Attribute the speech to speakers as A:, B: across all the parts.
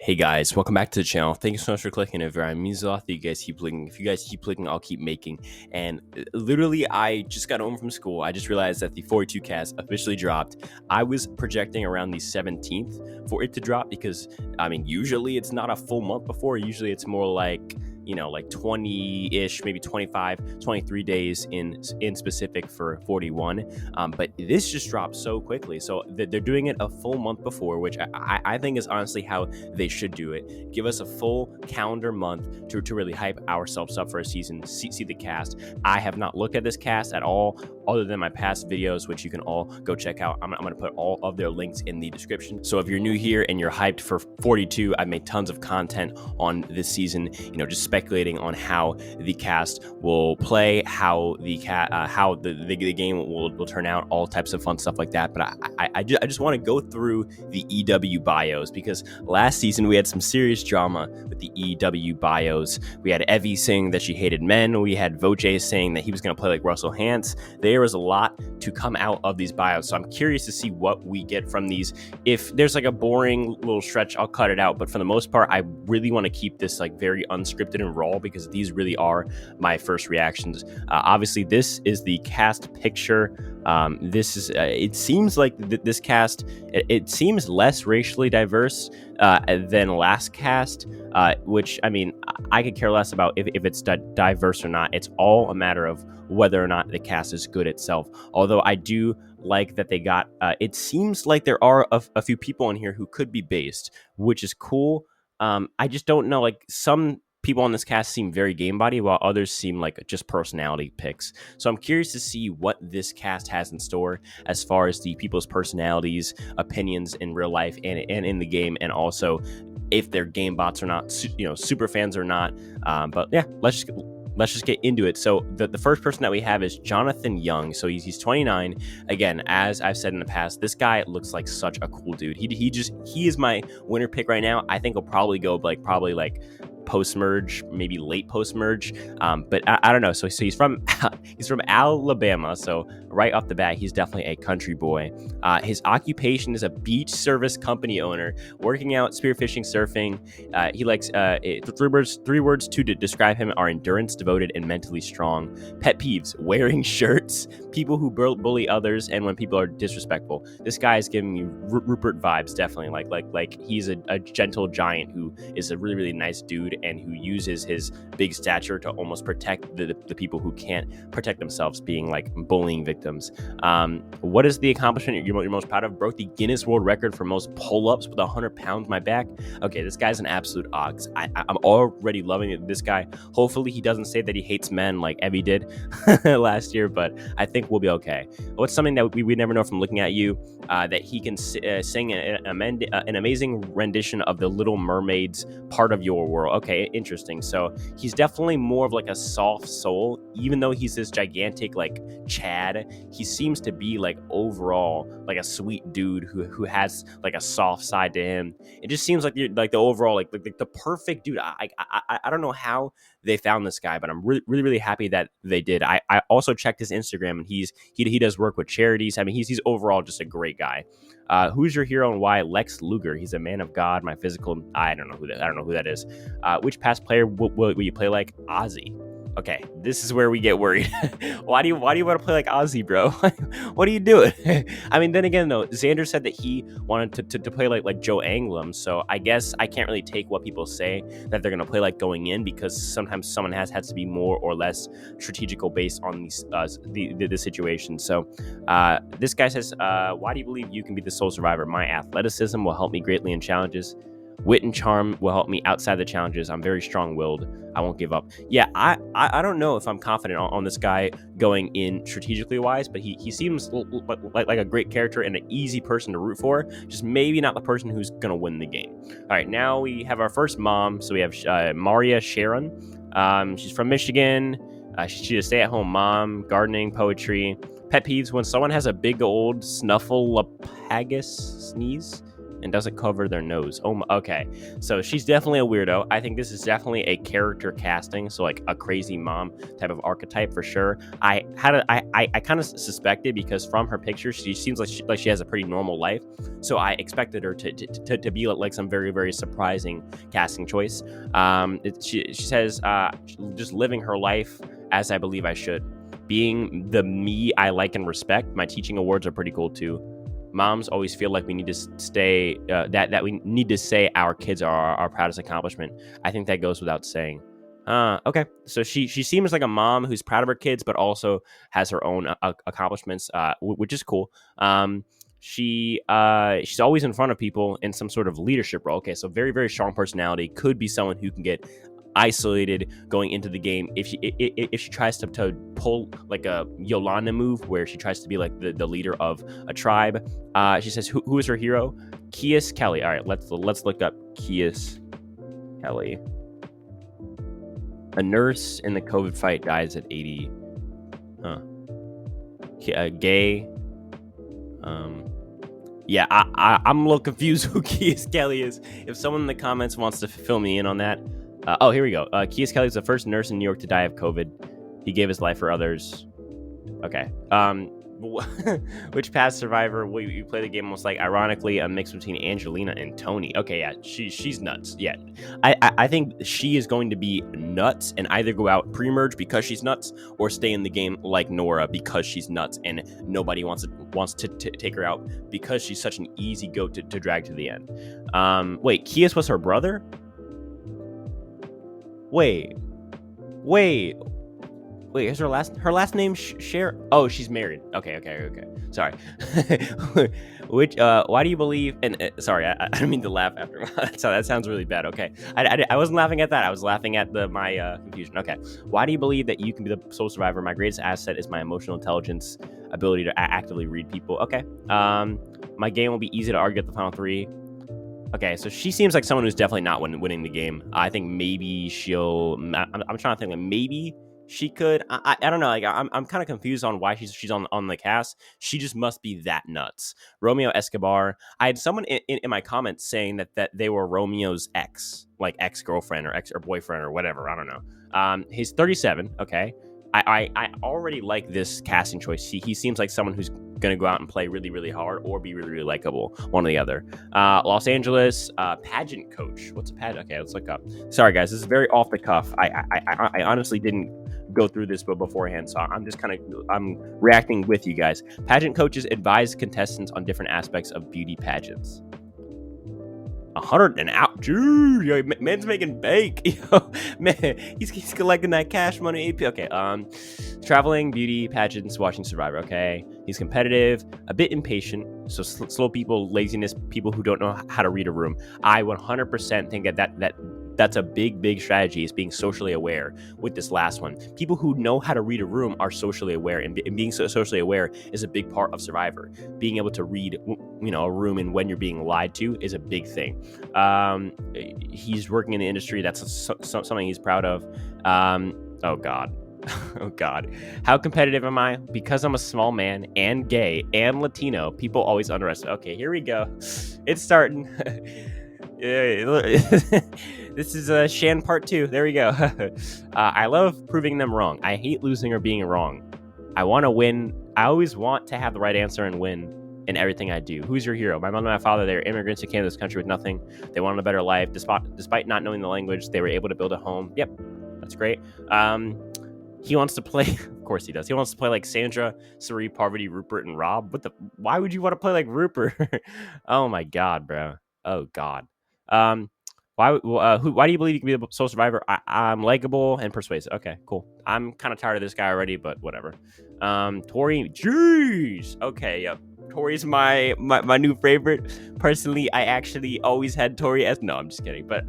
A: Hey guys, welcome back to the channel. Thank you so much for clicking over. I means a lot that you guys keep clicking. If you guys keep clicking, I'll keep making. And literally, I just got home from school. I just realized that the 42 cast officially dropped. I was projecting around the 17th for it to drop because, usually it's not a full month before. Usually it's more like, like 20-ish, maybe 25, 23 days in specific for 41. But this just dropped so quickly. So they're doing it a full month before, which I think is honestly how they should do it. Give us a full calendar month to really hype ourselves up for a season, see the cast. I have not looked at this cast at all, other than my past videos, which you can all go check out. I'm going to put all of their links in the description. So if you're new here and you're hyped for 42, I've made tons of content on this season, just speculating on how the cast will play, how the game will turn out, all types of fun stuff like that. But I just want to go through the EW bios, because last season we had some serious drama with the EW bios. We had Evie saying that she hated men. We had Voce saying that he was going to play like Russell Hantz. There was a lot to come out of these bios, so I'm curious to see what we get from these. If there's like a boring little stretch, I'll cut it out, but for the most part, I really want to keep this like very unscripted and raw, because these really are my first reactions. Obviously, this is the cast picture. This is it seems like this cast, it seems less racially diverse than last cast, which I could care less about if it's diverse or not. It's all a matter of whether or not the cast is good itself. Although I do like that they got it seems like there are a few people in here who could be based, which is cool. I just don't know, like some people on this cast seem very game body, while others seem like just personality picks. So I'm curious to see what this cast has in store as far as the people's personalities, opinions in real life and in the game, and also if they're game bots or not, super fans or not. But yeah, let's just get into it. So the first person that we have is Jonathan Young. So he's 29. Again, as I've said in the past, this guy looks like such a cool dude. He is my winner pick right now. I think he'll probably go like post-merge, maybe late post-merge, but I don't know. So he's from Alabama, so right off the bat, he's definitely a country boy. His occupation is a beach service company owner, working out, spearfishing, surfing. He likes three words to describe him are endurance, devoted, and mentally strong. Pet peeves: wearing shirts, people who bully others, and when people are disrespectful. This guy is giving me Rupert vibes, definitely. Like he's a gentle giant who is a really, really nice dude, and who uses his big stature to almost protect the people who can't protect themselves, being like bullying victims. What is the accomplishment you're most proud of? Broke the Guinness World Record for most pull-ups with 100 pounds my back. Okay, this guy's an absolute ox. I'm already loving it. This guy, hopefully he doesn't say that he hates men like Evie did last year, but I think we'll be okay. What's something that we never know from looking at you? That he can sing an amazing rendition of the Little Mermaid's Part of Your World. Okay, interesting. So he's definitely more of like a soft soul, even though he's this gigantic like Chad. He seems to be like overall like a sweet dude who has like a soft side to him. It just seems like the overall like the perfect dude. I don't know how they found this guy, but I'm really, really, really happy that they did. I also checked his Instagram, and he does work with charities. He's overall just a great guy. Who's your hero and why? Lex Luger. He's a man of God. My physical. I don't know who that is. Which past player will you play like? Ozzy. Okay, this is where we get worried. Why do you want to play like Ozzy, bro? What are you doing? Then again, though, Xander said that he wanted to play like Joe Anglim, so I guess I can't really take what people say that they're going to play like going in, because sometimes someone has to be more or less strategical based on the situation. So this guy says, why do you believe you can be the sole survivor? My athleticism will help me greatly in challenges. Wit and charm will help me outside the challenges. I'm very strong-willed. I won't give up. Yeah, I don't know if I'm confident on this guy going in strategically wise, but he seems like a great character and an easy person to root for. Just maybe not the person who's gonna win the game. All right, now we have our first mom. So we have Sharon. She's from Michigan. She's a stay-at-home mom, gardening, poetry. Pet peeves: when someone has a big old snuffleupagus sneeze. and doesn't cover their nose. Oh, okay. So she's definitely a weirdo. I think this is definitely a character casting, so like a crazy mom type of archetype for sure. I kind of suspected, because from her picture, she seems like she has a pretty normal life. So I expected her to be like some very, very surprising casting choice. She says, just living her life as I believe I should. Being the me I like and respect. My teaching awards are pretty cool too. Moms always feel like we need to stay, that we need to say our kids are our proudest accomplishment. I think that goes without saying. Okay. So she seems like a mom who's proud of her kids, but also has her own accomplishments, which is cool. She's always in front of people in some sort of leadership role. Okay, so very, very strong personality. Could be someone who can get isolated going into the game if she tries to pull like a Yolanda move where she tries to be like the leader of a tribe. She says who is her hero? Kies Kelly. All right, let's look up Kies Kelly. A nurse in the COVID fight dies at 80. Gay. Yeah, I'm a little confused who Kies Kelly is. If someone in the comments wants to fill me in on that. Here we go. Kies Kelly is the first nurse in New York to die of COVID. He gave his life for others. Okay. Which past survivor will you play the game most like? Ironically, a mix between Angelina and Tony. Okay, yeah, she's nuts. Yeah, I think she is going to be nuts and either go out pre-merge because she's nuts or stay in the game like Nora because she's nuts and nobody wants to take her out because she's such an easy goat to drag to the end. Wait, Kies was her brother? Wait, is her last name Sharon? Oh, she's married. Okay. Sorry. Why do you believe? And sorry, I didn't mean to laugh after. That sounds really bad. Okay, I wasn't laughing at that. I was laughing at my confusion. Okay, why do you believe that you can be the sole survivor? My greatest asset is my emotional intelligence, ability to actively read people. Okay. My game will be easy to argue at the final three. Okay, so she seems like someone who's definitely not winning the game. I think maybe she'll. I'm trying to think. Like maybe she could. I don't know. Like I'm kind of confused on why she's on the cast. She just must be that nuts. Romeo Escobar. I had someone in my comments saying that they were Romeo's ex-girlfriend or boyfriend or whatever. I don't know. He's 37. Okay. I already like this casting choice. He seems like someone who's going to go out and play really, really hard or be really, really likable. One or the other. Los Angeles pageant coach. What's a pageant? Okay, let's look up. Sorry, guys. This is very off the cuff. I honestly didn't go through this beforehand, so I'm reacting with you guys. Pageant coaches advise contestants on different aspects of beauty pageants. 100 an hour, dude. Yo, man's making bank. Yo, man, he's collecting that cash money. AP. Okay, traveling, beauty pageants, watching Survivor. Okay, he's competitive, a bit impatient. So slow people, laziness, people who don't know how to read a room. I 100% think that's a big strategy, is being socially aware with this last one. People who know how to read a room are socially aware, and being socially aware is a big part of Survivor. Being able to read, a room and when you're being lied to is a big thing. He's working in the industry. That's something he's proud of. Oh God. Oh God. How competitive am I? Because I'm a small man and gay and Latino, people always underestimate. Okay, here we go. It's starting. This is Shan part 2. There we go. I love proving them wrong. I hate losing or being wrong. I want to win. I always want to have the right answer and win in everything I do. Who's your hero? My mom and my father, they're immigrants who came to this country with nothing. They wanted a better life. Despite not knowing the language, they were able to build a home. Yep, that's great. He wants to play. Of course he does. He wants to play like Sandra, Sari, Parvati, Rupert, and Rob. Why would you want to play like Rupert? Oh my God, bro. Oh God. Why do you believe you can be the sole survivor? I'm likable and persuasive. Okay, cool. I'm kind of tired of this guy already, but whatever. Tori Jews. Okay, yep. Tori's my new favorite. Personally, I actually always had Tori as... No, I'm just kidding. But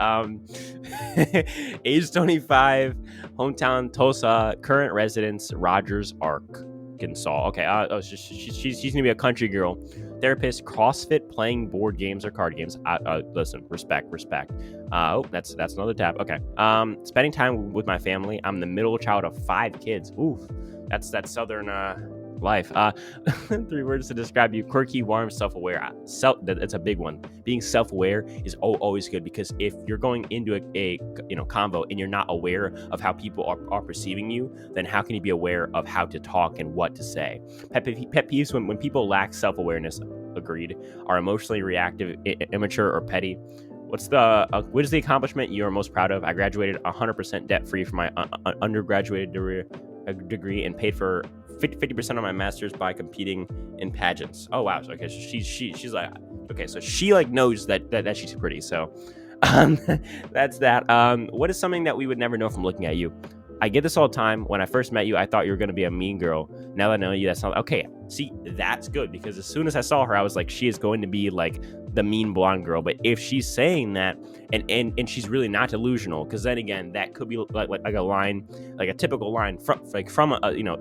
A: age 25, hometown Tulsa, current residence Rogers, Arkansas. Okay, she's gonna be a country girl. Therapist, CrossFit, playing board games or card games. Listen, respect. That's another tab. Okay. Spending time with my family. I'm the middle child of 5 kids. Oof, that's southern life. 3 words to describe you: quirky, warm, self-aware. That's a big one. Being self-aware is always good, because if you're going into a convo and you're not aware of how people are perceiving you, then how can you be aware of how to talk and what to say? Pet peeves: when people lack self-awareness. Agreed. Are emotionally reactive, immature, or petty. What is the accomplishment you are most proud of? I graduated 100% debt-free from my undergraduate degree and paid for 50% of my master's by competing in pageants. Oh wow. Okay, so she's like, okay, so she like knows that she's pretty. So that's that. What is something that we would never know from looking at you? I get this all the time. When I first met you, I thought you were going to be a mean girl. Now that I know you, that's not okay. See, that's good, because as soon as I saw her, I was like, she is going to be like the mean blonde girl. But if she's saying that and she's really not delusional, because then again, that could be like a line, like a typical line from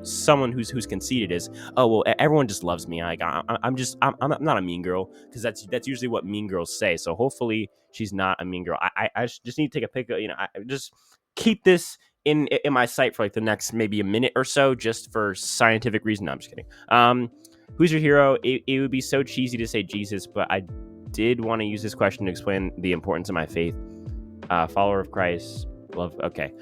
A: someone who's conceited is, oh well, everyone just loves me. Like I'm not a mean girl, because that's usually what mean girls say. So hopefully she's not a mean girl. I just need to take a pic of, I just keep this in my sight for like the next maybe a minute or so, just for scientific reason. No, I'm just kidding. Who's your hero? It would be so cheesy to say Jesus, but I did want to use this question to explain the importance of my faith. Follower of Christ. Love. Okay.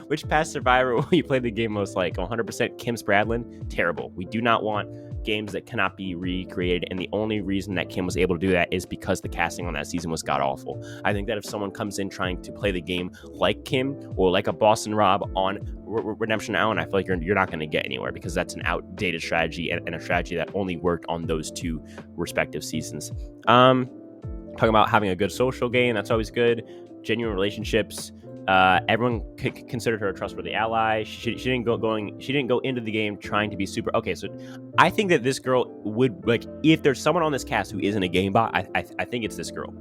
A: Which past survivor will you play the game most like? 100% Kim Spradlin. Terrible. We do not want games that cannot be recreated, and the only reason that Kim was able to do that is because the casting on that season was god awful. I think that if someone comes in trying to play the game like Kim or like a Boston Rob on Redemption Island, I feel like you're not going to get anywhere, because that's an outdated strategy and a strategy that only worked on those 2 respective seasons. Talking about having a good social game, that's always good. Genuine relationships. Everyone considered her a trustworthy ally. She didn't go into the game trying to be super. Okay, so I think that this girl would, like, if there's someone on this cast who isn't a game bot, I think it's this girl.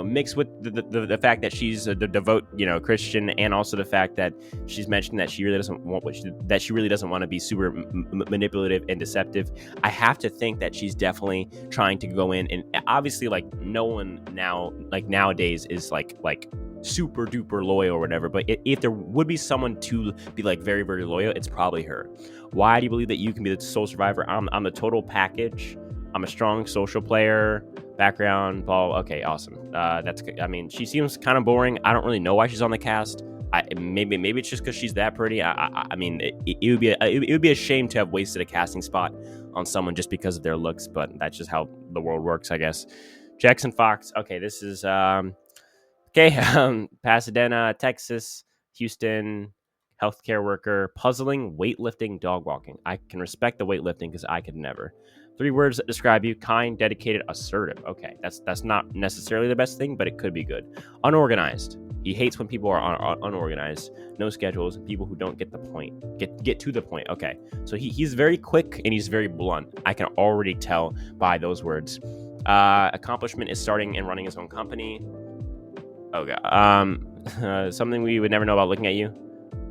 A: Mixed with the fact that she's a devout, Christian, and also the fact that she's mentioned that she really doesn't want to be super manipulative and deceptive. I have to think that she's definitely trying to go in, and obviously, like, no one now, like nowadays, is like super duper loyal or whatever, but if there would be someone to be like very, very loyal, it's probably her. Why do you believe that you can be the sole survivor? I'm the total package. I'm a strong social player. Background, ball. Okay, awesome. That's good. I mean, she seems kind of boring. I don't really know why she's on the cast. Maybe it's just because she's that pretty. I mean, it would be a shame to have wasted a casting spot on someone just because of their looks, but that's just how the world works, I guess. Jackson Fox. Okay, this is Pasadena, Texas, Houston, healthcare worker, puzzling, weightlifting, dog walking. I can respect the weightlifting because I could never. 3 words that describe you: kind, dedicated, assertive. Okay, that's not necessarily the best thing, but it could be good. Unorganized. He hates when people are unorganized. No schedules. People who don't get the point. Get to the point. Okay, so he's very quick and he's very blunt. I can already tell by those words. Accomplishment is starting and running his own company. Okay. Something we would never know about looking at you.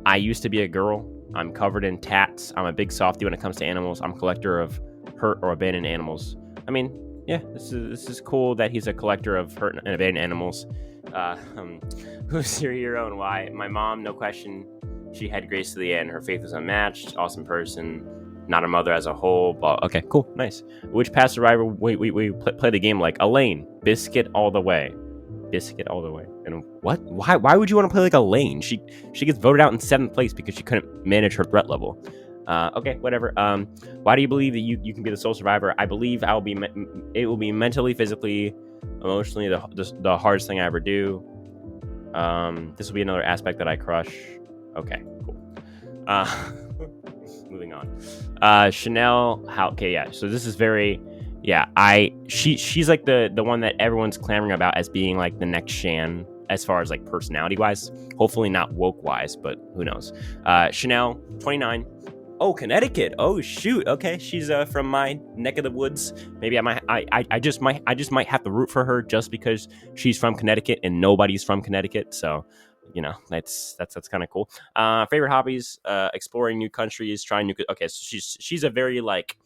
A: I used to be a girl. I'm covered in tats. I'm a big softie when it comes to animals. I'm a collector of hurt or abandoned animals. I mean, yeah, this is cool that he's a collector of hurt and abandoned animals. Who's your hero and why? My mom, no question. She had grace to the end. Her faith was unmatched. Awesome person. Not a mother as a whole. But okay, cool, nice. Which past survivor we play the game like? Elaine. Biscuit all the way. Biscuit all the way. And what? Why would you want to play like Elaine? She gets voted out in 7th place because she couldn't manage her threat level. Okay, whatever. Why do you believe that you can be the sole survivor? I believe it will be mentally, physically, emotionally the hardest thing I ever do. This will be another aspect that I crush. Okay, cool. Moving on. Chanel. Okay, yeah. So this is very. Yeah, she's like the one that everyone's clamoring about as being like the next Shan as far as like personality wise. Hopefully not woke wise, but who knows. Chanel, 29. Oh, Connecticut. Oh shoot. Okay, she's from my neck of the woods. Maybe I just might have to root for her just because she's from Connecticut and nobody's from Connecticut. So, that's kind of cool. Favorite hobbies: exploring new countries, trying new. Okay, so she's a very like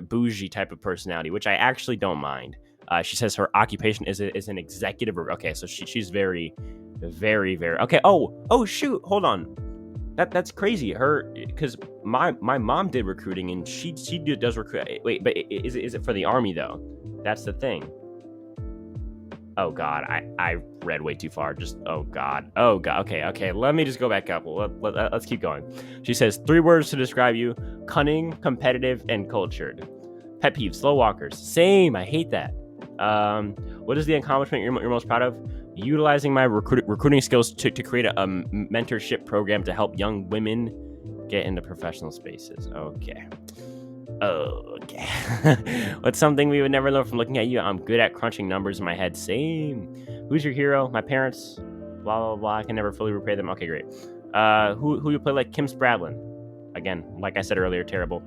A: bougie type of personality, which I actually don't mind. She says her occupation is an executive. Okay, so she's very, very, very. Okay. Oh shoot. Hold on. That's crazy. Because my mom did recruiting, and she does recruit. Wait, but is it for the army though? That's the thing. Oh God, I read way too far. Just oh God. Okay. Let me just go back up. Let's keep going. She says 3 words to describe you: cunning, competitive, and cultured. Pet peeves: slow walkers. Same. I hate that. What is the accomplishment you're most proud of? Utilizing my recruiting skills to create a mentorship program to help young women get into professional spaces. Okay. What's something we would never learn from looking at you? I'm good at crunching numbers in my head. Same. Who's your hero? My parents. Blah blah blah. I can never fully repay them. Okay, great. Who you play like? Kim Spradlin. Again, like I said earlier, terrible.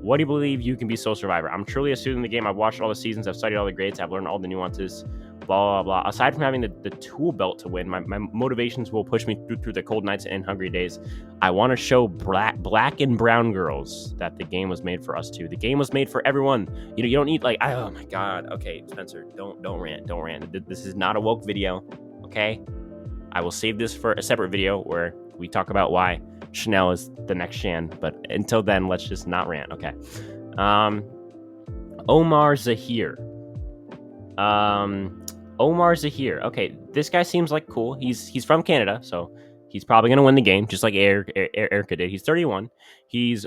A: What do you believe you can be Soul Survivor? I'm truly a student in the game. I've watched all the seasons. I've studied all the grades. I've learned all the nuances. Blah, blah, blah. Aside from having the tool belt to win, my motivations will push me through the cold nights and hungry days. I want to show black and brown girls that the game was made for us too. The game was made for everyone. You know, you don't need like, oh my God. Okay, Spencer, don't rant. This is not a woke video, okay? I will save this for a separate video where we talk about why Chanel is the next Shan, but until then, let's just not rant, okay? Omar Zaheer. Omar Zaheer. Okay, this guy seems like cool. He's from Canada, so he's probably gonna win the game, just like Erica did. He's 31. He's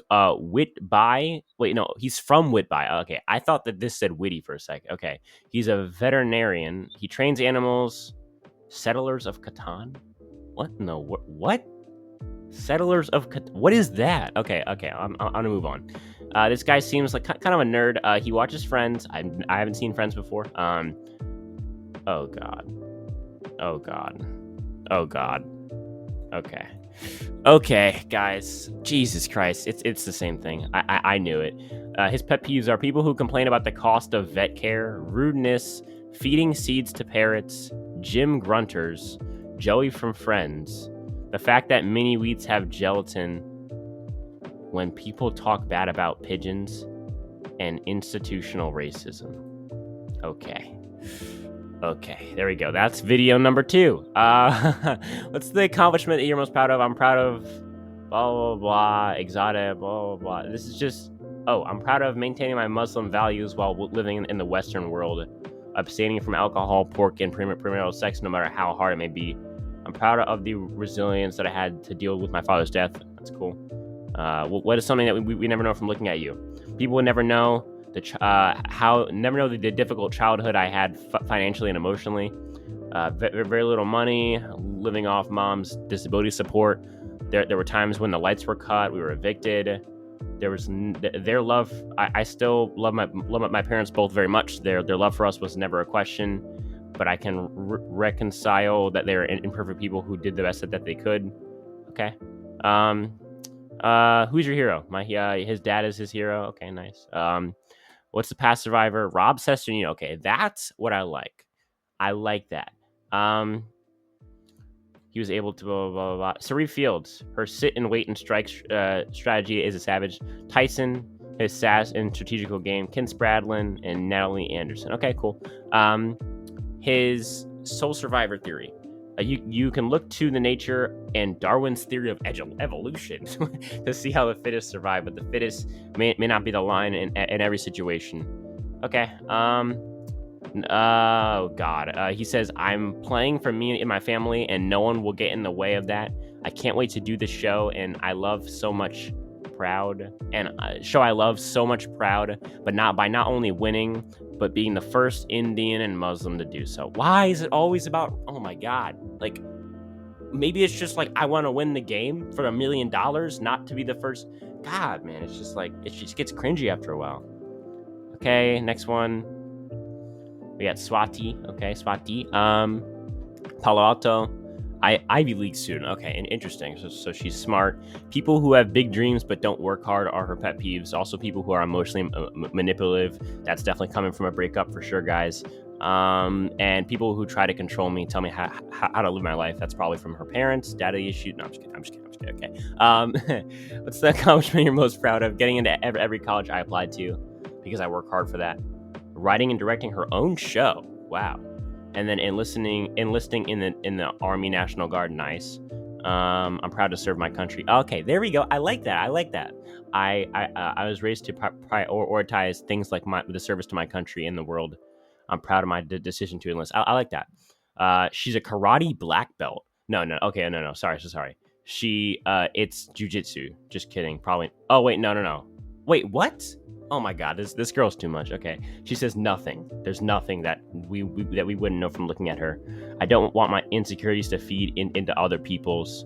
A: he's from Whitby. Okay, I thought that this said Witty for a second. Okay, he's a veterinarian. He trains animals. Settlers of Catan. What? No. What? Settlers of what is that? Okay, I'm gonna move on. This guy seems like kind of a nerd. He watches Friends. I haven't seen Friends before. Oh God. Okay, guys. Jesus Christ, it's the same thing. I knew it. His pet peeves are people who complain about the cost of vet care, rudeness, feeding seeds to parrots, gym grunters, Joey from Friends. The fact that mini wheats have gelatin, when people talk bad about pigeons, and institutional racism. Okay, there we go. That's video number 2. What's the accomplishment that you're most proud of? I'm proud of blah, blah, blah, exotic, blah, blah, blah. This is just, I'm proud of maintaining my Muslim values while living in the Western world, abstaining from alcohol, pork, and premarital sex, no matter how hard it may be. I'm proud of the resilience that I had to deal with my father's death. That's cool. What is something that we never know from looking at you? People would never know the difficult childhood I had financially and emotionally. Very little money, living off mom's disability support. There were times when the lights were cut, we were evicted. There was their love. I still love my parents both very much. Their love for us was never a question. But I can reconcile that they're imperfect people who did the best that they could. Okay. Who's your hero? His dad is his hero. Okay, nice. What's the past survivor? Rob Sesternino. Okay, that's what I like. I like that. He was able to blah, blah, blah, blah. Sari Fields. Her sit and wait and strike strategy is a savage. Tyson, his sass and strategical game. Ken Spradlin and Natalie Anderson. Okay, cool. His soul survivor theory. You can look to the nature and Darwin's theory of evolution to see how the fittest survive, but the fittest may not be the line in every situation. Okay. Oh God. He says, I'm playing for me and my family, and no one will get in the way of that. I can't wait to do the show, and I love so much proud, but not only winning, but being the first Indian and Muslim to do so. Why is it always about, oh my God, like, maybe it's just like, I want to win the game for $1 million, not to be the first. God, man, it's just like, it just gets cringy after a while. Okay, next one. We got Swati. Okay, Swati. Palo Alto. Ivy League student. Okay, and interesting. So she's smart. People who have big dreams but don't work hard are her pet peeves. Also, people who are emotionally manipulative. That's definitely coming from a breakup for sure, guys. And people who try to control me, tell me how to live my life. That's probably from her parents. Daddy issues. No, I'm just kidding. Okay. What's the accomplishment you're most proud of? Getting into every college I applied to because I work hard for that. Writing and directing her own show. Wow. And then enlisting in the Army National Guard. Nice. I'm proud to serve my country. Okay, there we go. I like that. I was raised to prioritize things like the service to my country and the world. I'm proud of my decision to enlist. I like that. She's a karate black belt. No. Okay, no. Sorry. It's jujitsu. Just kidding. Probably. Oh wait, no. Wait, what? Oh my God, this girl's too much. Okay, she says nothing. There's nothing that we wouldn't know from looking at her. I don't want my insecurities to feed into other people's.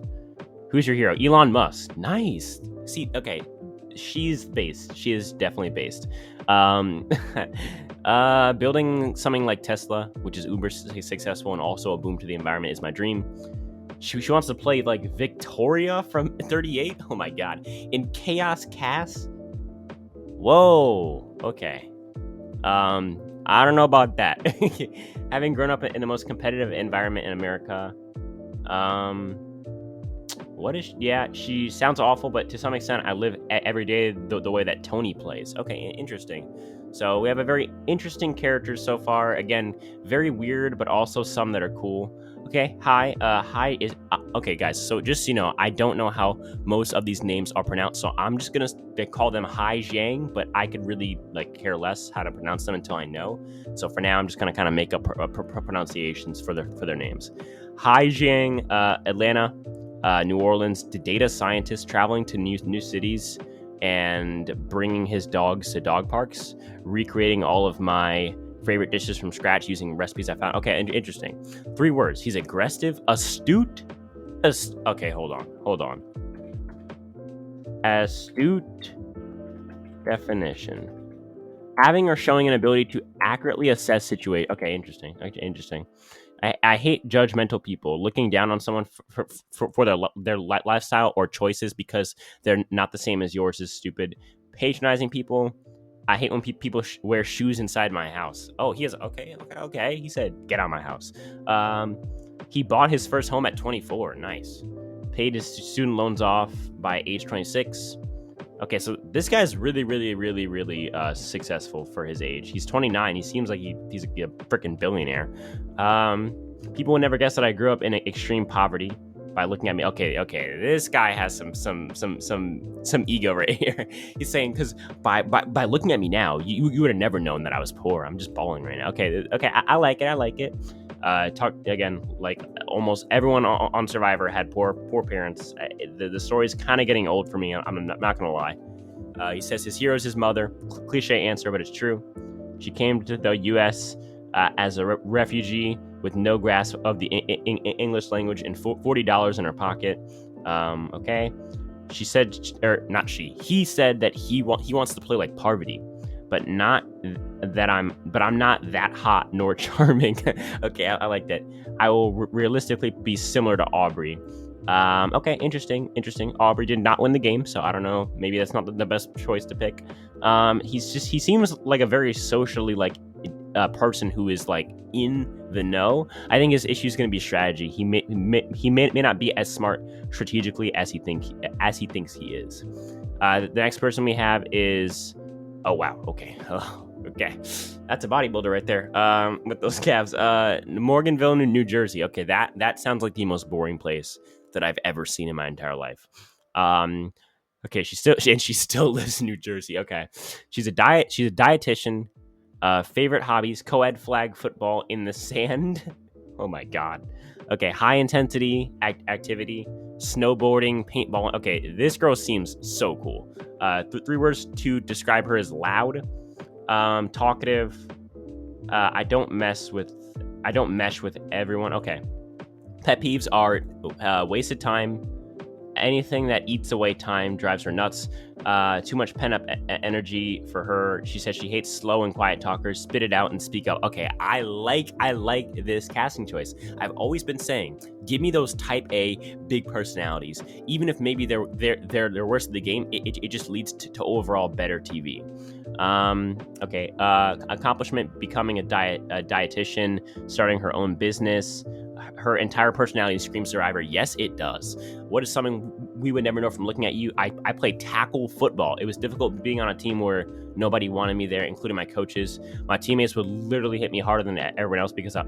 A: Who's your hero? Elon Musk. Nice. See, okay, she's based. She is definitely based. Building something like Tesla, which is uber successful and also a boom to the environment, is my dream. She wants to play like Victoria from 38. Oh my God. In Chaos Cast. Whoa. Okay. I don't know about that. Having grown up in the most competitive environment in America. She sounds awful, but to some extent, I live every day the way that Tony plays. Okay, interesting. So we have a very interesting characters so far. Again, very weird, but also some that are cool. Okay, hi is okay, guys. So just so you know, I don't know how most of these names are pronounced, so I'm just gonna call them Hai Jiang, but I could really care less how to pronounce them until I know. So for now, I'm just gonna kind of make up pronunciations for their names. Hai Jiang, Atlanta, New Orleans, data scientist traveling to new cities and bringing his dogs to dog parks, recreating all of my favorite dishes from scratch using recipes I found. Okay, interesting. 3 words. He's aggressive, astute. Okay, hold on. Astute definition. Having or showing an ability to accurately assess situation. Okay, interesting. I hate judgmental people looking down on someone for their lifestyle or choices because they're not the same as yours is stupid. Patronizing people. I hate when people wear shoes inside my house. Oh, he is okay. He said, "Get out of my house." He bought his first home at 24. Nice. Paid his student loans off by age 26. Okay, so this guy's really successful for his age. He's 29. He seems like he's a freaking billionaire. People would never guess that I grew up in extreme poverty by looking at me. Okay, this guy has some ego right here. He's saying because by looking at me now, you would have never known that I was poor. I'm just balling right now. Okay, I like it. Talk again, like almost everyone on Survivor had poor parents. The story's kind of getting old for me. I'm not gonna lie. He says his hero is his mother. Cliche answer, but it's true. She came to the U.S. As a refugee with no grasp of the English language and $40 in her pocket. Okay. She said, or not she. He said that he wants to play like Parvati, but I'm not that hot nor charming. Okay, I like that. I will realistically be similar to Aubrey. Okay, interesting. Aubrey did not win the game, so I don't know. Maybe that's not the best choice to pick. He seems like a very socially person who is in the know. I think his issue is going to be strategy. He may not be as smart strategically as he thinks he is. The next person we have is okay. That's a bodybuilder right there. With those calves. Morganville, New Jersey. Okay, that sounds like the most boring place that I've ever seen in my entire life. Okay, she still lives in New Jersey. Okay, she's a dietitian. Favorite hobbies: co-ed flag football in the sand. Oh my God. Okay, high intensity activity: snowboarding, paintball. Okay, this girl seems so cool. 3 words to describe her is loud, talkative. I don't mesh with everyone. Okay. Pet peeves are wasted time. Anything that eats away time drives her nuts. Too much pent-up energy for her. She says she hates slow and quiet talkers. Spit it out and speak up. Okay, I like this casting choice. I've always been saying, give me those type A big personalities. Even if maybe they're worse at the game, it just leads to overall better TV. Okay, accomplishment: becoming a dietitian, starting her own business. Her entire personality screams Survivor. Yes, it does. What is something we would never know from looking at you. I played tackle football. It was difficult being on a team where nobody wanted me there, including my coaches. My teammates would literally hit me harder than everyone else because so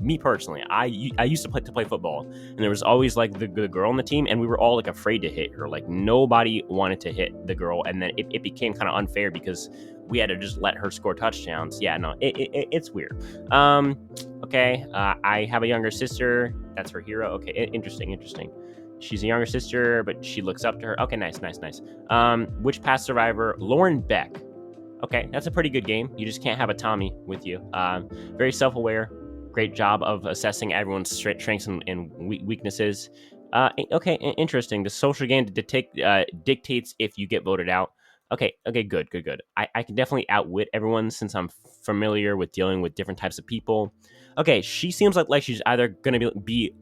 A: me personally, I used to play football, and there was always like the girl on the team, and we were all like afraid to hit her. Like nobody wanted to hit the girl, and then it became kind of unfair because we had to just let her score touchdowns. Yeah, no, it's weird. Okay, I have a younger sister. That's her hero. Okay, interesting. She's a younger sister, but she looks up to her. Okay, nice. Which past survivor? Lauren Beck. Okay, that's a pretty good game. You just can't have a Tommy with you. Very self-aware. Great job of assessing everyone's strengths and weaknesses. Okay, interesting. The social game dictates if you get voted out. Okay, good. I can definitely outwit everyone since I'm familiar with dealing with different types of people. Okay, she seems like she's either gonna be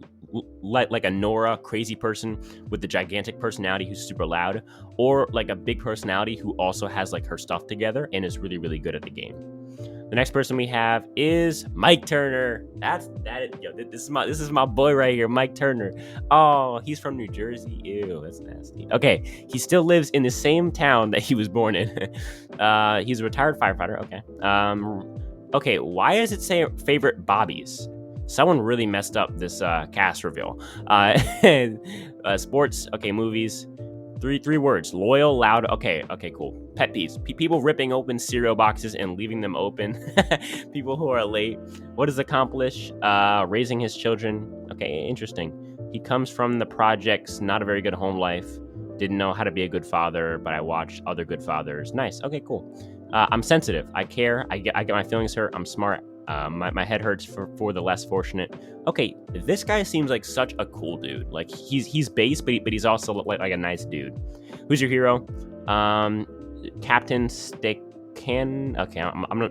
A: like a Nora crazy person with the gigantic personality who's super loud, or like a big personality who also has like her stuff together and is really, really good at the game. The next person we have is Mike Turner. This is my boy right here, Mike Turner. Oh, he's from New Jersey. Ew, that's nasty. Okay, he still lives in the same town that he was born in. He's a retired firefighter. Okay. Okay, why does it say favorite Bobbies? Someone really messed up this cast reveal. Sports. Okay, movies. Three words: loyal, loud. Okay, cool. Pet peeves: people ripping open cereal boxes and leaving them open. People who are late. What does accomplish? Raising his children. Okay, interesting. He comes from the projects. Not a very good home life. Didn't know how to be a good father, but I watched other good fathers. Nice. Okay, cool. I'm sensitive. I care. I get my feelings hurt. I'm smart. My head hurts for the less fortunate. Okay, this guy seems like such a cool dude. Like he's base, but he's also like a nice dude. Who's your hero? Captain Stickan. Okay, I'm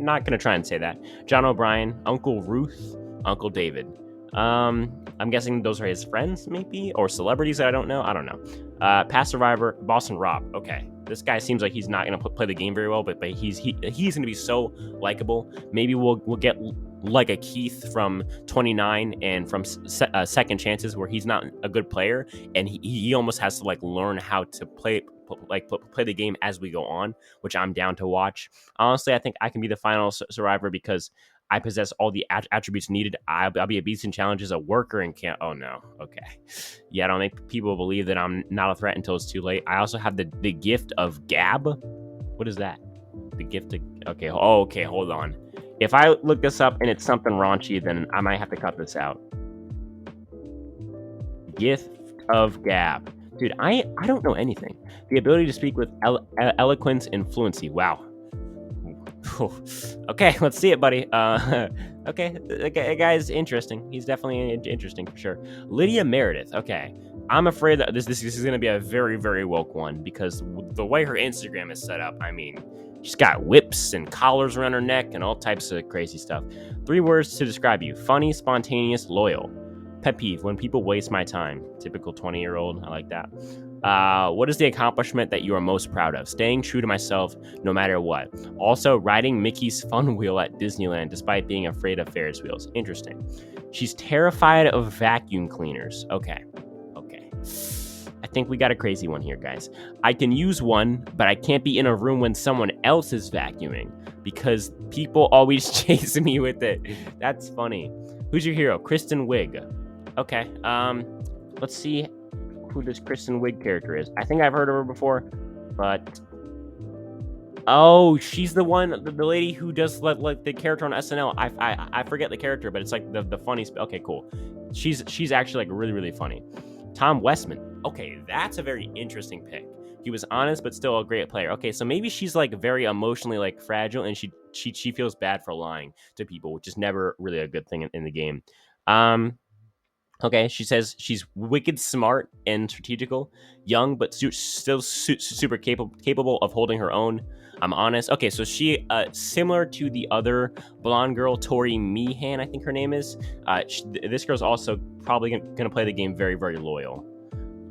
A: not gonna try and say that. John O'Brien, Uncle Ruth, Uncle David. I'm guessing those are his friends, maybe, or celebrities that I don't know. Past survivor, Boston Rob. Okay, this guy seems like he's not gonna play the game very well, but he's gonna be so likable. Maybe we'll get like a Keith from 29 and from Second Chances, where he's not a good player and he almost has to like learn how to play the game as we go on, which I'm down to watch. Honestly, I think I can be the final survivor because I possess all the attributes needed. I'll be a beast in challenges, a worker, and can't. Oh no. Okay. Yeah, I don't make people believe that I'm not a threat until it's too late. I also have the gift of gab. What is that? The gift of. Okay. Oh, okay. Hold on. If I look this up and it's something raunchy, then I might have to cut this out. Gift of gab. Dude, I don't know anything. The ability to speak with eloquence and fluency. Wow. Okay, let's see it, buddy. Okay, the guy's interesting. He's definitely interesting for sure. Lydia Meredith. Okay, I'm afraid that this is going to be a very, very woke one because the way her Instagram is set up, I mean, she's got whips and collars around her neck and all types of crazy stuff. 3 words to describe you: funny, spontaneous, loyal. Pet peeve: when people waste my time. Typical 20-year-old. I like that. What is the accomplishment that you are most proud of? Staying true to myself no matter what. Also, riding Mickey's Fun Wheel at Disneyland despite being afraid of Ferris wheels. Interesting. She's terrified of vacuum cleaners. Okay. I think we got a crazy one here, guys. I can use one, but I can't be in a room when someone else is vacuuming because people always chase me with it. That's funny. Who's your hero? Kristen Wiig. Okay. Let's see who this Kristen Wiig character is. I think I've heard of her before, but oh, she's the one, the lady who does like the character on SNL. I forget the character, but it's like the funny. Okay, cool. She's actually like really, really funny. Tom Westman. Okay, that's a very interesting pick. He was honest, but still a great player. Okay, so maybe she's like very emotionally like fragile, and she feels bad for lying to people, which is never really a good thing in the game. Okay, she says she's wicked smart and strategical, young but still super capable of holding her own. I'm honest. Okay, so she similar to the other blonde girl, Tori Meehan, I think her name is. This girl's also probably gonna play the game very, very loyal.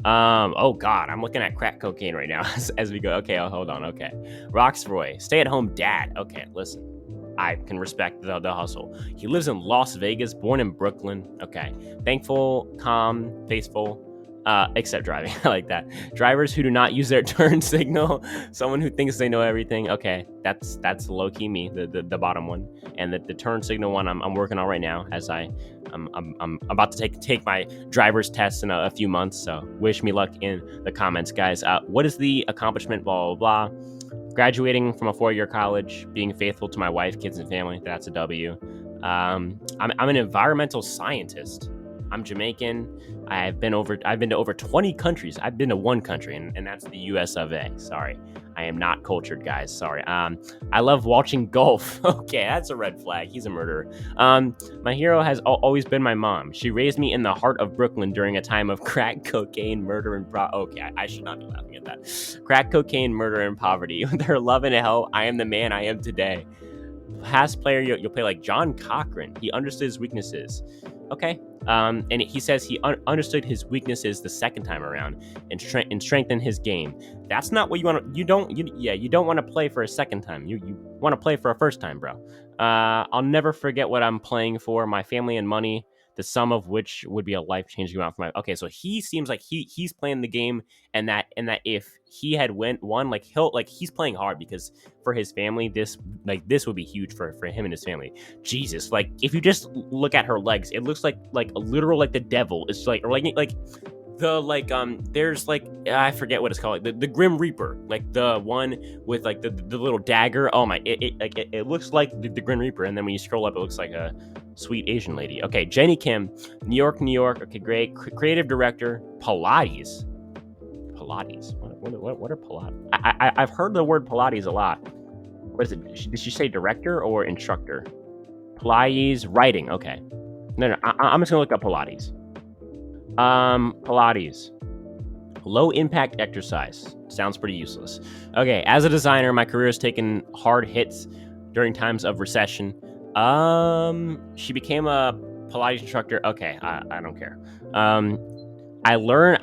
A: Oh god, I'm looking at crack cocaine right now as we go. Okay, hold on. Okay, Roxroy, stay-at-home dad. Okay, listen. I can respect the hustle. He lives in Las Vegas, born in Brooklyn. Okay. Thankful, calm, faithful. Except driving. I like that. Drivers who do not use their turn signal. Someone who thinks they know everything. Okay, that's low key me, the bottom one, and the turn signal one I'm working on right now as I'm about to take my driver's test in a few months. So wish me luck in the comments, guys. What is the accomplishment? Blah blah blah. Graduating from a 4-year college, being faithful to my wife, kids, and family. That's a W. I'm an environmental scientist. I'm Jamaican. I've been to over 20 countries. I've been to one country, and that's the US of A. Sorry. I am not cultured, guys. Sorry. I love watching golf. Okay, that's a red flag. He's a murderer. My hero has always been my mom. She raised me in the heart of Brooklyn during a time of crack, cocaine, murder, and okay, I should not be laughing at that. Crack, cocaine, murder, and poverty. With her love and help, I am the man I am today. Past player, you'll play like John Cochran. He understood his weaknesses. Okay. And he says he understood his weaknesses the second time around and strengthened his game. That's not what you want to. You don't want to play for a second time. You want to play for a first time, bro. I'll never forget what I'm playing for. My family and money, the sum of which would be a life-changing amount for my. Okay, so he seems like he's playing the game, and that if he had won, like he's playing hard because for his family, this would be huge for him and his family. Jesus, like if you just look at her legs, it looks like a literal like the devil. It's like the there's like I forget what it's called, like the Grim Reaper, like the one with like the little dagger. Oh my, it looks like the Grim Reaper, and then when you scroll up, it looks like a sweet Asian lady. Okay, Jenny Kim, New York. Okay, great. Creative director, Pilates. What are Pilates? I've heard the word Pilates a lot. What is it? Did she say director or instructor? Pilates writing. Okay. No. I'm just gonna look up Pilates. Pilates. Low impact exercise. Sounds pretty useless. Okay, as a designer, my career has taken hard hits during times of recession. She became a Pilates instructor. Okay, I don't care. I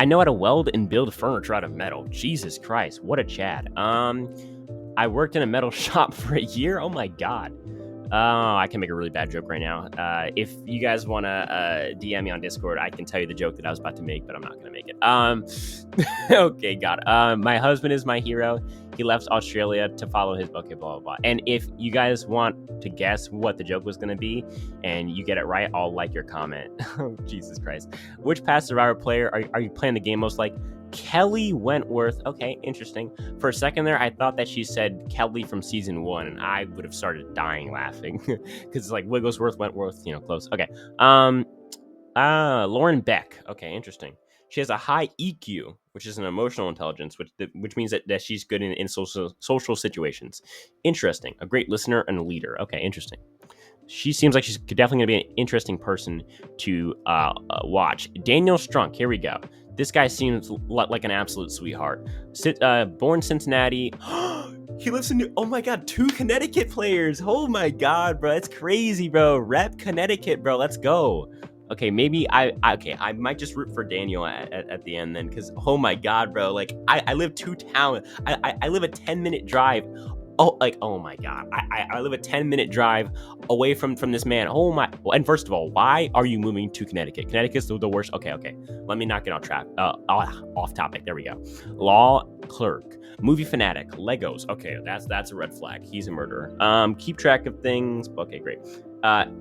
A: know how to weld and build furniture out of metal. Jesus Christ, what a Chad. I worked in a metal shop for a year. Oh my God. Oh, I can make a really bad joke right now. If you guys want to DM me on Discord, I can tell you the joke that I was about to make, but I'm not going to make it. Okay, God. My husband is my hero. He left Australia to follow his... Okay, blah, blah, blah. And if you guys want to guess what the joke was going to be, and you get it right, I'll like your comment. Oh, Jesus Christ. Which past survivor player are you playing the game most like? Kelly Wentworth. Okay, interesting. For a second there, I thought that she said Kelly from season 1, and I would have started dying laughing because it's like Wigglesworth, Wentworth, close. Okay. Lauren Beck. Okay, interesting. She has a high EQ, which is an emotional intelligence, which means that she's good in social situations. Interesting. A great listener and a leader. Okay, interesting. She seems like she's definitely going to be an interesting person to watch. Daniel Strunk. Here we go. This guy seems like an absolute sweetheart. Born Cincinnati. He lives in oh my God, 2 Connecticut players. Oh my God, bro. That's crazy, bro. Rep Connecticut, bro. Let's go. Okay, maybe I might just root for Daniel at the end then, because oh my God, bro. Like I live 2 towns. I live a 10-minute drive. Oh my God. I live a 10-minute drive away from this man. Oh my. And first of all, why are you moving to Connecticut? Connecticut's the worst. Okay. Let me not get off topic. There we go. Law clerk, movie fanatic, Legos. Okay, that's a red flag. He's a murderer. Keep track of things. Okay, great.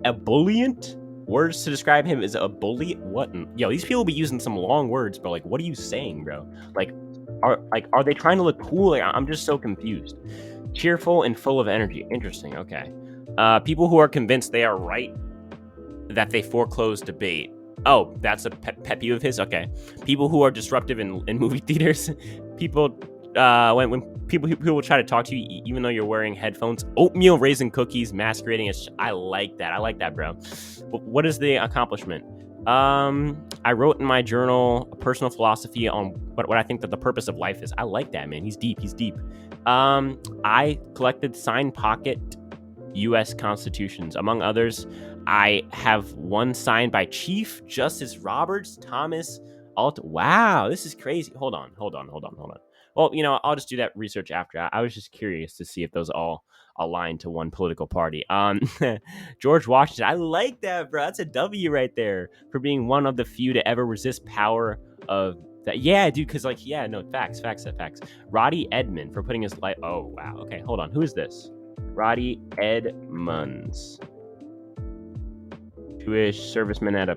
A: Ebullient. Words to describe him is a bully. What? Yo, these people be using some long words, bro. Like, what are you saying, bro? Like, are they trying to look cool? Like, I'm just so confused. Cheerful and full of energy. Interesting. Okay. People who are convinced they are right, that they foreclose debate. Oh, that's a pet peeve of his. Okay. People who are disruptive in movie theaters. People when people try to talk to you even though you're wearing headphones. Oatmeal raisin cookies masquerading as... I like that, bro. What is the accomplishment? I wrote in my journal a personal philosophy on what I think that the purpose of life is. I like that, man. He's deep. I collected signed pocket U.S. constitutions, among others. I have one signed by Chief Justice Roberts Thomas Alt. Wow, this is crazy. Hold on. Well, I'll just do that research after. I was just curious to see if those all align to one political party. George Washington. I like that, bro. That's a W right there for being one of the few to ever resist power of Yeah, dude, because like, yeah, no, facts. Roddy Edmond for putting his life. Oh wow. Okay, hold on. Who is this? Roddy Edmonds, Jewish serviceman at a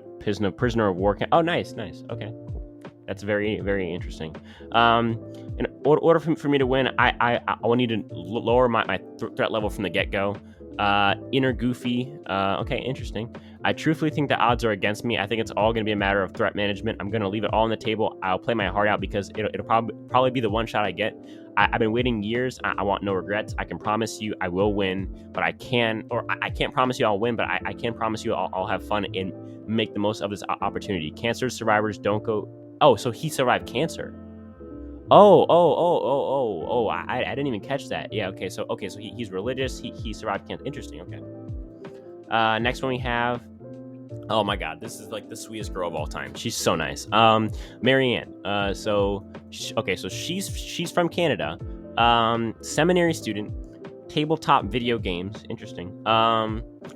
A: prisoner of war camp. Oh, nice. Okay, that's very, very interesting. In order for me to win, I will need to lower my threat level from the get go. Inner goofy. Okay, interesting. I truthfully think the odds are against me. I think it's all going to be a matter of threat management. I'm going to leave it all on the table. I'll play my heart out because it'll probably be the one shot I get. I've been waiting years. I want no regrets. I can promise you I will win, but I can't promise you I'll win, but I can promise you I'll have fun and make the most of this opportunity. Cancer survivors don't go. Oh, so he survived cancer. Oh! I didn't even catch that. Yeah. Okay. So he's religious. He survived cancer. Interesting. Okay. Next one we have. Oh my God, this is like the sweetest girl of all time. She's so nice. Marianne. So she's from Canada. Seminary student. Tabletop video games. Interesting.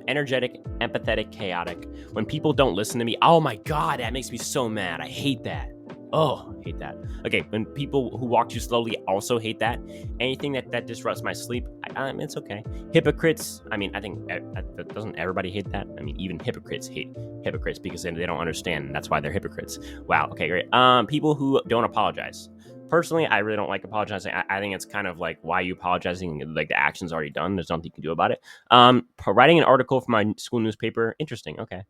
A: Energetic, empathetic, chaotic. When people don't listen to me, oh my God, that makes me so mad. I hate that. Oh, hate that. Okay, when people who walk too slowly also hate that. Anything that disrupts my sleep, it's okay. Hypocrites, I mean, I think, doesn't everybody hate that? I mean, even hypocrites hate hypocrites because they don't understand, and that's why they're hypocrites. Wow, okay, great. People who don't apologize. Personally, I really don't like apologizing. I think it's kind of like, why are you apologizing? Like, the action's already done. There's nothing you can do about it. Writing an article for my school newspaper, interesting, okay.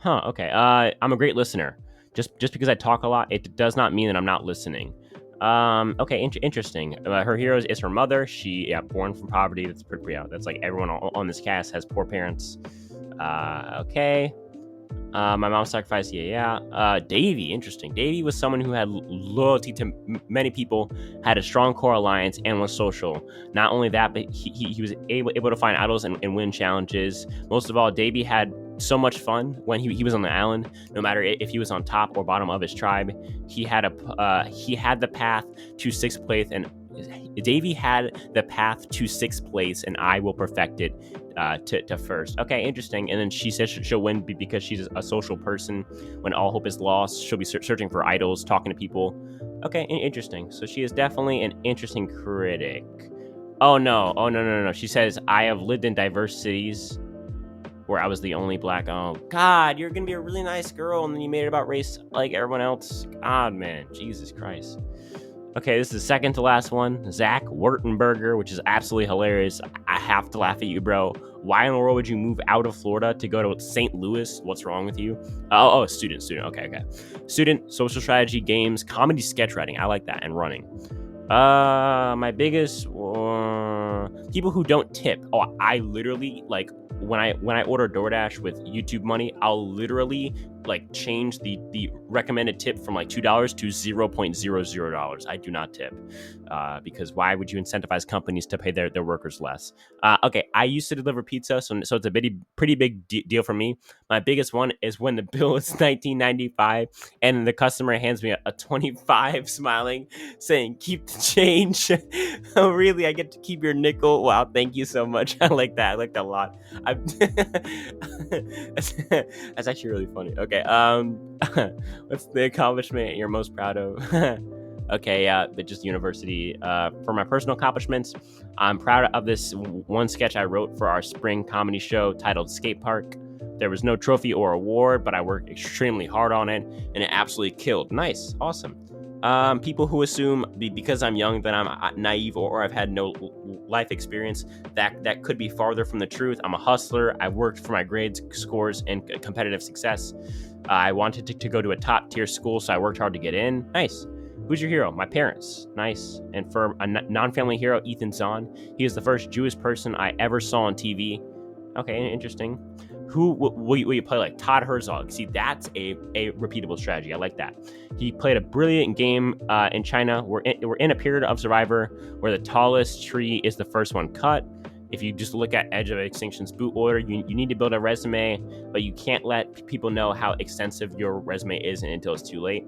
A: Okay. I'm a great listener. Just because I talk a lot, it does not mean that I'm not listening. Okay, interesting. Her hero is her mother. She, born from poverty. That's pretty out. That's like everyone on this cast has poor parents. Okay. My mom sacrificed. Davey, interesting. Davey was someone who had loyalty to many people, had a strong core alliance, and was social. Not only that, but he was able to find idols and win challenges. Most of all, Davey had so much fun when he was on the island. No matter if he was on top or bottom of his tribe, he had the path to sixth place, and Davey had the path to sixth place, and I will perfect it to first. Okay, interesting. And then she says she'll win because she's a social person. When all hope is lost, she'll be searching for idols, talking to people. Okay, interesting. So she is definitely an interesting critic. Oh no. She says, I have lived in diverse cities where I was the only black. Oh God, you're gonna be a really nice girl, and then you made it about race like everyone else. God, man, Jesus Christ. Okay, this is the second to last one. Zach Wurttenberger, which is absolutely hilarious. I have to laugh at you, bro. Why in the world would you move out of Florida to go to St. Louis? What's wrong with you? Student. Okay. Student, social strategy, games, comedy, sketch writing. I like that, and running. My biggest people who don't tip. Oh, I literally like when I order DoorDash with YouTube money, I'll literally like change the recommended tip from like $2 to $0.00. I do not tip because why would you incentivize companies to pay their workers less? Okay, I used to deliver pizza, so it's a pretty big deal for me. My biggest one is when the bill is $19.95 and the customer hands me a $25 smiling, saying keep the change. Oh really? I get to keep your nickel? Wow, thank you so much. I like that a lot. That's actually really funny. Okay, what's the accomplishment you're most proud of? Okay, but just university. For my personal accomplishments, I'm proud of this one sketch I wrote for our spring comedy show titled Skate Park. There was no trophy or award, but I worked extremely hard on it, and it absolutely killed. Nice, awesome. People who assume because I'm young that I'm naive or I've had no life experience, that could be farther from the truth. I'm a hustler. I worked for my grades, scores, and competitive success. I wanted to go to a top tier school, so I worked hard to get in. Nice. Who's your hero? My parents. Nice. And for a non-family hero, Ethan Zahn. He is the first Jewish person I ever saw on TV. Okay, interesting. Who will you play like? Todd Herzog. See, that's a repeatable strategy. I like that. He played a brilliant game in China. We're in a period of Survivor where the tallest tree is the first one cut. If you just look at Edge of Extinction's boot order, you need to build a resume, but you can't let people know how extensive your resume is until it's too late.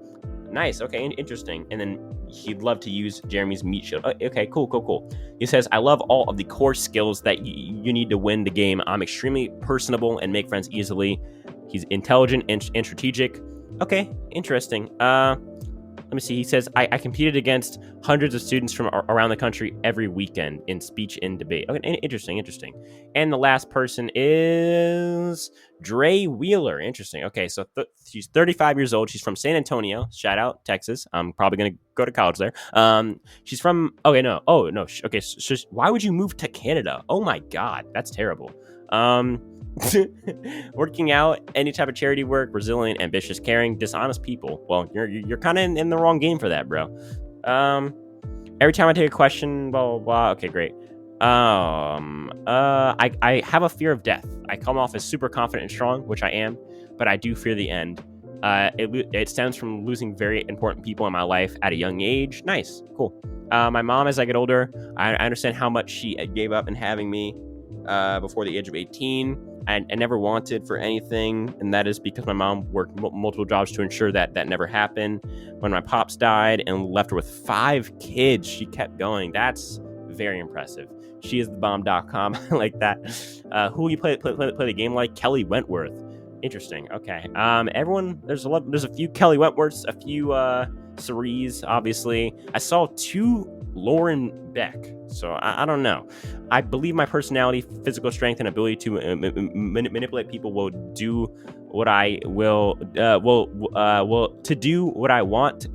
A: Nice. Okay, interesting. And then he'd love to use Jeremy's meat shield. Okay, cool. He says, I love all of the core skills that you need to win the game. I'm extremely personable and make friends easily. He's intelligent and strategic. Okay, interesting. Let me see. He says, I competed against hundreds of students from around the country every weekend in speech and debate. Okay, interesting. And the last person is Dre Wheeler. Interesting. Okay, so she's 35 years old. She's from San Antonio. Shout out, Texas. I'm probably going to go to college there. She's from, okay, no. Oh, no. Okay, so why would you move to Canada? Oh my God, that's terrible. Working out, any type of charity work, resilient, ambitious, caring, dishonest people. Well, you're kind of in the wrong game for that, bro. Every time I take a question, blah blah blah. Okay, great. I have a fear of death. I come off as super confident and strong, which I am, but I do fear the end. It stems from losing very important people in my life at a young age. Nice, cool. My mom, as I get older, I understand how much she gave up in having me before the age of 18. I never wanted for anything, and that is because my mom worked multiple jobs to ensure that never happened. When my pops died and left her with 5 kids, she kept going. That's very impressive. She is the bomb.com. I like that. Who you play the game like? Kelly Wentworth. Interesting. Okay. Everyone, there's a few Kelly Wentworths, a few Cerise, obviously. I saw 2 Lauren Beck. So I don't know. I believe my personality, physical strength, and ability to manipulate people will do what I will to do what I want.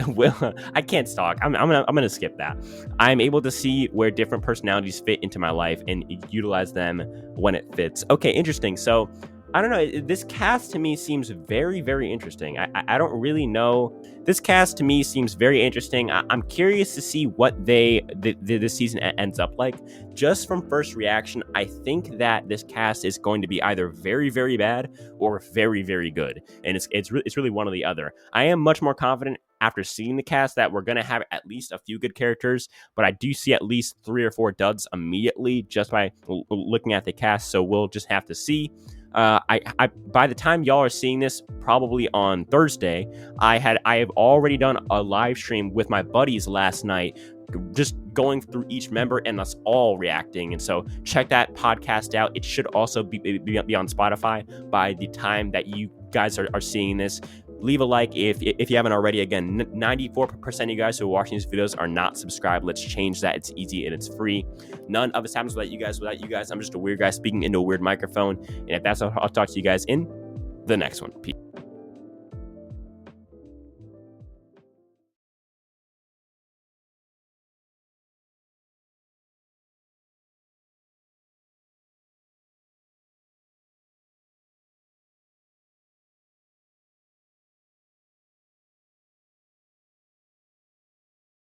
A: I can't talk. I'm gonna skip that. I'm able to see where different personalities fit into my life and utilize them when it fits. Okay, interesting. So I don't know. This cast to me seems very, very interesting. I don't really know. This cast to me seems very interesting. I'm curious to see what this season ends up like. Just from first reaction, I think that this cast is going to be either very, very bad or very, very good. And it's really one or the other. I am much more confident after seeing the cast that we're going to have at least a few good characters, but I do see at least 3 or 4 duds immediately just by looking at the cast. So we'll just have to see. I by the time y'all are seeing this, probably on Thursday, I have already done a live stream with my buddies last night, just going through each member and us all reacting. And so check that podcast out. It should also be on Spotify by the time that you guys are seeing this. Leave a like if you haven't already. Again, 94% of you guys who are watching these videos are not subscribed. Let's change that. It's easy and it's free. None of this happens without you guys. I'm just a weird guy speaking into a weird microphone. And if that's all, I'll talk to you guys in the next one. Peace.